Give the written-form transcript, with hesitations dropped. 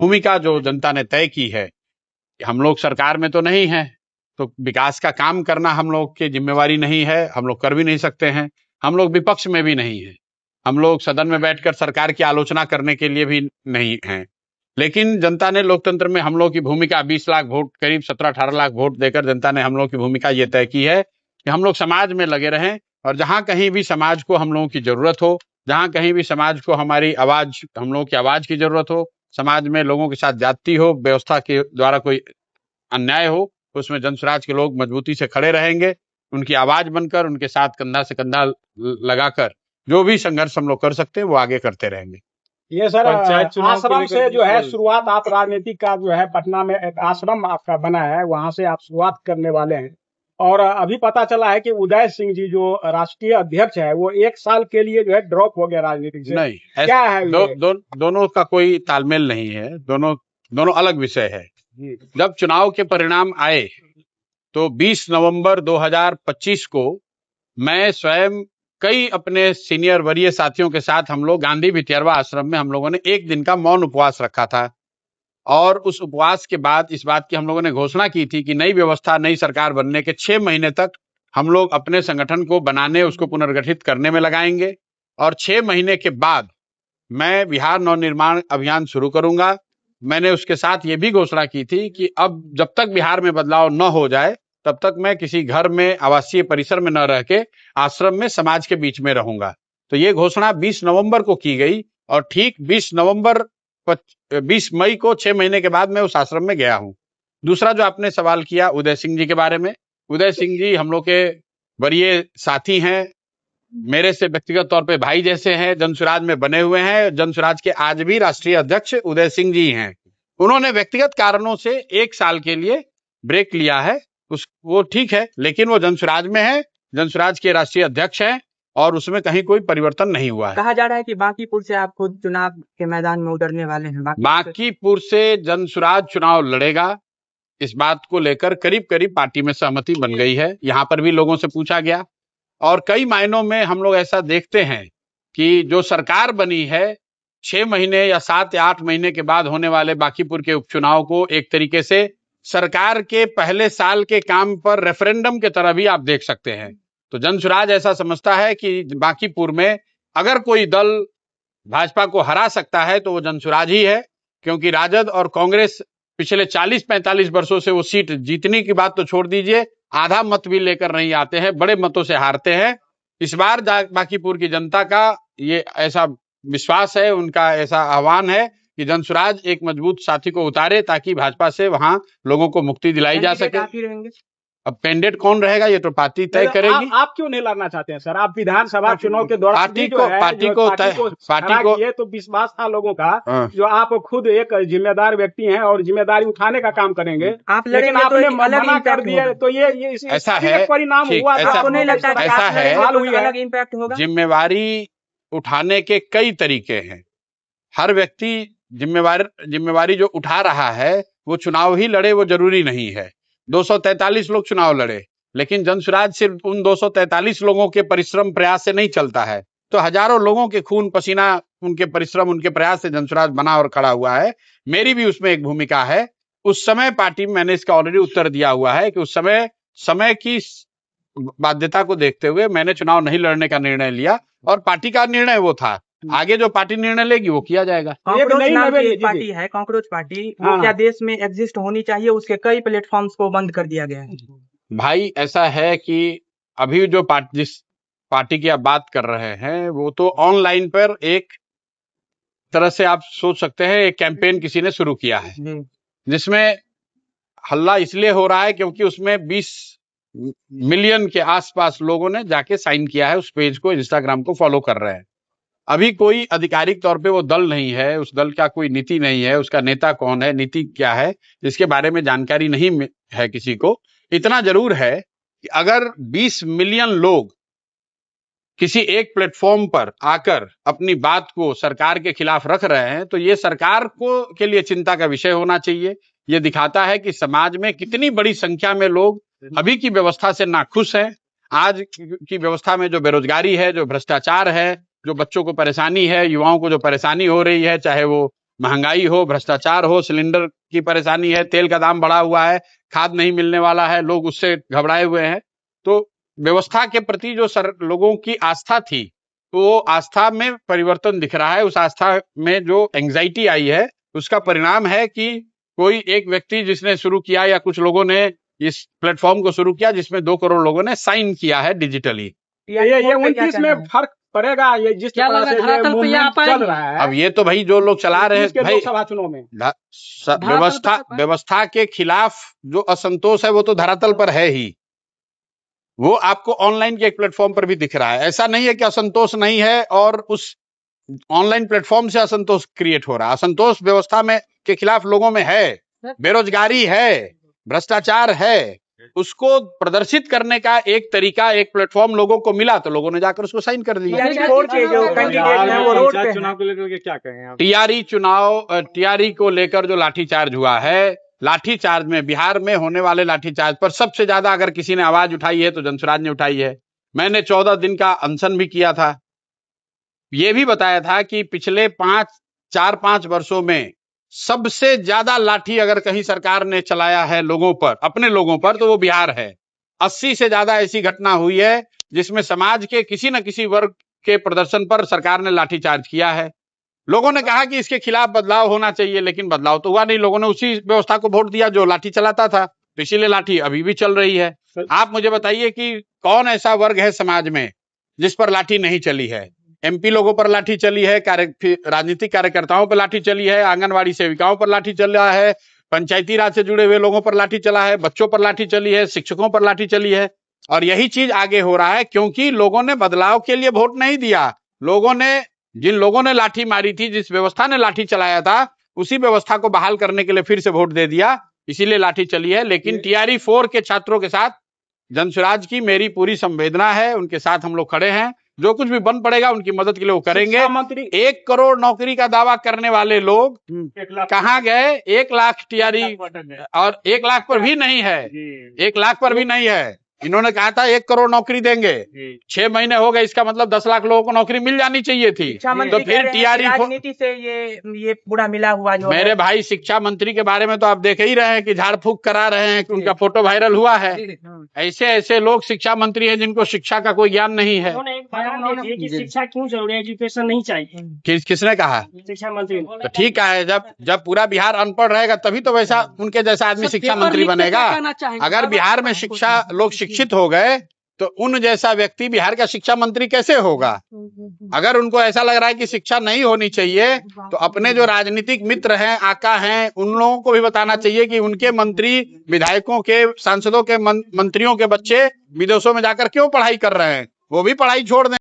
भूमिका जो जनता ने तय की है, हम लोग सरकार में तो नहीं है, तो विकास का काम करना हम लोग की जिम्मेवारी नहीं है, हम लोग कर भी नहीं सकते हैं। हम लोग विपक्ष में भी नहीं है, हम लोग सदन में बैठकर सरकार की आलोचना करने के लिए भी नहीं हैं। लेकिन जनता ने लोकतंत्र में हम लोग की भूमिका 20 लाख वोट, करीब 17-18 लाख वोट देकर जनता ने हम लोग की भूमिका ये तय की है कि हम लोग समाज में लगे रहें, और जहां कहीं भी समाज को हम लोगों की जरूरत हो, जहां कहीं भी समाज को हमारी आवाज, हम लोगों की आवाज की जरूरत हो, समाज में लोगों के साथ ज्यादती हो, व्यवस्था के द्वारा कोई अन्याय हो, तो उसमें जनसुराज के लोग मजबूती से खड़े रहेंगे, उनकी आवाज बनकर, उनके साथ कंधा से कंधा लगाकर जो भी संघर्ष हम लोग कर सकते हैं वो आगे करते रहेंगे। ये सर पंचायत चुनाव को आश्रम लेकर से जो है भी शुरुआत, आप राजनीतिक का जो है पटना में एक आश्रम आपका बना है, वहां से आप शुरुआत करने वाले हैं। और अभी पता चला है कि उदय सिंह जी जो राष्ट्रीय अध्यक्ष है वो 1 साल के लिए जो है ड्रॉप हो गया राजनीति से। नहीं, क्या है दोनों का कोई तालमेल नहीं है, दोनों अलग विषय है। जब चुनाव के परिणाम आए तो 20 नवंबर 2025 को मैं स्वयं कई अपने सीनियर वरीय साथियों के साथ हम लोग गांधी भितियरवा आश्रम में हम लोगों ने 1 दिन का मौन उपवास रखा था। और उस उपवास के बाद इस बात की हम लोगों ने घोषणा की थी कि नई व्यवस्था, नई सरकार बनने के 6 महीने तक हम लोग अपने संगठन को बनाने, उसको पुनर्गठित करने में लगाएंगे, और 6 महीने के बाद मैं बिहार नवनिर्माण अभियान शुरू करूंगा। मैंने उसके साथ ये भी घोषणा की थी कि अब जब तक बिहार में बदलाव न हो जाए तब तक मैं किसी घर में, आवासीय परिसर में न रह के आश्रम में, समाज के बीच में रहूंगा। तो ये घोषणा 20 नवंबर को की गई, और ठीक 20 मई को 6 महीने के बाद मैं उस आश्रम में गया हूं। दूसरा जो आपने सवाल किया उदय सिंह जी के बारे में, उदय सिंह जी हम लोग के वरीय साथी हैं, मेरे से व्यक्तिगत तौर पे भाई जैसे हैं, जनसुराज में बने हुए हैं। जनसुराज के आज भी राष्ट्रीय अध्यक्ष उदय सिंह जी हैं। उन्होंने व्यक्तिगत कारणों से 1 साल के लिए ब्रेक लिया है, वो ठीक है, लेकिन वो जनसुराज में है, जनसुराज के राष्ट्रीय अध्यक्ष हैं, और उसमें कहीं कोई परिवर्तन नहीं हुआ है। कहा जा रहा है कि बांकीपुर से आप खुद चुनाव के मैदान में उतरने वाले हैं। बांकीपुर से जनसुराज चुनाव लड़ेगा, इस बात को लेकर करीब करीब पार्टी में सहमति बन गई है। यहाँ पर भी लोगों से पूछा गया, और कई मायनों में हम लोग ऐसा देखते हैं कि जो सरकार बनी है 6 महीने या 7 या 8 महीने के बाद होने वाले बांकीपुर के उपचुनाव को एक तरीके से सरकार के पहले साल के काम पर रेफरेंडम के तरह भी आप देख सकते हैं। तो जनसुराज ऐसा समझता है कि बांकीपुर में अगर कोई दल भाजपा को हरा सकता है तो वो जनसुराज ही है, क्योंकि राजद और कांग्रेस पिछले 40-45 वर्षों से वो सीट जीतने की बात तो छोड़ दीजिए, आधा मत भी लेकर नहीं आते हैं, बड़े मतों से हारते हैं। इस बार बांकीपुर की जनता का ये ऐसा विश्वास है, उनका ऐसा आह्वान है कि जनसुराज एक मजबूत साथी को उतारे ताकि भाजपा से वहां लोगों को मुक्ति दिलाई जा सके। अब कैंडिडेट कौन रहेगा ये तो पार्टी तय करेगी। आप क्यों नहीं लड़ना चाहते हैं सर? आप विधानसभा चुनाव के दौरान पार्टी को ये तो विश्वास था लोगों का, जो आप खुद एक जिम्मेदार व्यक्ति हैं और जिम्मेदारी उठाने का काम करेंगे, लेकिन आपने मना कर दिया, तो ये ऐसा है परिणाम हुआ। ऐसा है, जिम्मेवारी उठाने के कई तरीके हैं। हर व्यक्ति जिम्मेवारी जो उठा रहा है वो चुनाव ही लड़े, वो जरूरी नहीं है। 243 लोग चुनाव लड़े, लेकिन जनसुराज सिर्फ उन 243 लोगों के परिश्रम प्रयास से नहीं चलता है, तो हजारों लोगों के खून पसीना, उनके परिश्रम, उनके प्रयास से जनसुराज बना और खड़ा हुआ है। मेरी भी उसमें एक भूमिका है। उस समय पार्टी में मैंने इसका ऑलरेडी उत्तर दिया हुआ है कि उस समय की बाध्यता को देखते हुए मैंने चुनाव नहीं लड़ने का निर्णय लिया, और पार्टी का निर्णय वो था। आगे जो पार्टी निर्णय लेगी वो किया जाएगा। पार्टी है कॉकरोच पार्टी, वो क्या देश में एग्जिस्ट होनी चाहिए? उसके कई प्लेटफॉर्म्स को बंद कर दिया गया है। भाई ऐसा है कि अभी जो जिस पार्टी की आप बात कर रहे हैं वो तो ऑनलाइन पर एक तरह से आप सोच सकते हैं एक कैंपेन किसी ने शुरू किया है, जिसमें हल्ला इसलिए हो रहा है क्योंकि उसमें 20 मिलियन के आसपास लोगों ने जाके साइन किया है, उस पेज को, इंस्टाग्राम को फॉलो कर रहे हैं। अभी कोई आधिकारिक तौर पे वो दल नहीं है, उस दल का कोई नीति नहीं है, उसका नेता कौन है, नीति क्या है, इसके बारे में जानकारी नहीं है किसी को। इतना जरूर है कि अगर 20 मिलियन लोग किसी एक प्लेटफॉर्म पर आकर अपनी बात को सरकार के खिलाफ रख रहे हैं, तो ये सरकार को के लिए चिंता का विषय होना चाहिए। ये दिखाता है कि समाज में कितनी बड़ी संख्या में लोग अभी की व्यवस्था से नाखुश हैं। आज की व्यवस्था में जो बेरोजगारी है, जो भ्रष्टाचार है, जो बच्चों को परेशानी है, युवाओं को जो परेशानी हो रही है, चाहे वो महंगाई हो, भ्रष्टाचार हो, सिलेंडर की परेशानी है, तेल का दाम बढ़ा हुआ है, खाद नहीं मिलने वाला है, लोग उससे घबराए हुए हैं। तो व्यवस्था के प्रति जो लोगों की आस्था थी, तो वो आस्था में परिवर्तन दिख रहा है। उस आस्था में जो एंग्जाइटी आई है, उसका परिणाम है कि कोई एक व्यक्ति जिसने शुरू किया या कुछ लोगों ने इस प्लेटफॉर्म को शुरू किया, जिसमें 2 करोड़ लोगों ने साइन किया है डिजिटली। ये 29 में फर्क पड़ेगा, ये जिस तरह से ये मूवमेंट चल रहा है। अब ये तो भाई जो लोग चला रहे हैं भाई, लोकसभा चुनाव में व्यवस्था के खिलाफ जो असंतोष है वो तो धरातल पर है ही। वो आपको ऑनलाइन के एक प्लेटफॉर्म पर भी दिख रहा है। ऐसा नहीं है कि असंतोष नहीं है और उस ऑनलाइन प्लेटफॉर्म से असंतोष क्रिएट हो रहा है। असंतोष व्यवस्था में के खिलाफ लोगों में है, बेरोजगारी है, भ्रष्टाचार है। उसको प्रदर्शित करने का एक तरीका, एक प्लेटफॉर्म लोगों को मिला, तो लोगों ने जाकर उसको साइन कर दिया। चुनाव को लेकर के क्या कहें? टीआरई को लेकर जो लाठीचार्ज हुआ है, लाठीचार्ज में, बिहार में होने वाले लाठीचार्ज पर सबसे ज्यादा अगर किसी ने आवाज उठाई है तो जनसुराज ने उठाई है। मैंने 14 दिन का अनशन भी किया था। ये भी बताया था कि पिछले 4-5 वर्षों में सबसे ज्यादा लाठी अगर कहीं सरकार ने चलाया है लोगों पर, अपने लोगों पर, तो वो बिहार है। 80 से ज्यादा ऐसी घटना हुई है जिसमें समाज के किसी न किसी वर्ग के प्रदर्शन पर सरकार ने लाठीचार्ज किया है। लोगों ने कहा कि इसके खिलाफ बदलाव होना चाहिए, लेकिन बदलाव तो हुआ नहीं। लोगों ने उसी व्यवस्था को वोट दिया जो लाठी चलाता था, तो इसीलिए लाठी अभी भी चल रही है। आप मुझे बताइए कि कौन ऐसा वर्ग है समाज में जिस पर लाठी नहीं चली है? एमपी लोगों पर लाठी चली है, राजनीतिक कार्यकर्ताओं पर लाठी चली है, आंगनवाड़ी सेविकाओं पर लाठी चला है, पंचायती राज से जुड़े हुए लोगों पर लाठी चला है, बच्चों पर लाठी चली है, शिक्षकों पर लाठी चली है। और यही चीज आगे हो रहा है क्योंकि लोगों ने बदलाव के लिए वोट नहीं दिया। जिन लोगों ने लाठी मारी थी, जिस व्यवस्था ने लाठी चलाया था, उसी व्यवस्था को बहाल करने के लिए फिर से वोट दे दिया, इसीलिए लाठी चली है। लेकिन टीआरई 4 के छात्रों के साथ जनसुराज की मेरी पूरी संवेदना है, उनके साथ हम लोग खड़े हैं। जो कुछ भी बन पड़ेगा उनकी मदद के लिए वो करेंगे। 1 करोड़ नौकरी का दावा करने वाले लोग कहाँ गए? 1 लाख टीआरई, और 1 लाख पर भी नहीं है, 1 लाख पर भी नहीं है। इन्होंने कहा था 1 करोड़ नौकरी देंगे, 6 महीने हो गए, इसका मतलब 10 लाख लोगों को नौकरी मिल जानी चाहिए थी। तो फिर टीआरई राजनीति से ये पूरा मिला हुआ जो मेरे भाई, शिक्षा मंत्री के बारे में तो आप देख ही रहे हैं कि झाड़ फूक करा रहे हैं, कि उनका फोटो वायरल हुआ है। ऐसे ऐसे लोग शिक्षा मंत्री हैं जिनको शिक्षा का कोई ज्ञान नहीं है। कि शिक्षा क्यों जरूरी है, एजुकेशन नहीं चाहिए। किसने कहा? शिक्षा मंत्री। तो ठीक है, जब पूरा बिहार अनपढ़ रहेगा तभी तो वैसा उनके जैसा आदमी शिक्षा मंत्री बनेगा। अगर बिहार में लोग शिक्षित हो गए तो उन जैसा व्यक्ति बिहार का शिक्षा मंत्री कैसे होगा? अगर उनको ऐसा लग रहा है कि शिक्षा नहीं होनी चाहिए, तो अपने जो राजनीतिक मित्र हैं, आका हैं, उन लोगों को भी बताना चाहिए कि उनके मंत्री, विधायकों के, सांसदों के, मंत्रियों के बच्चे विदेशों में जाकर क्यों पढ़ाई कर रहे हैं। वो भी पढ़ाई छोड़ दें।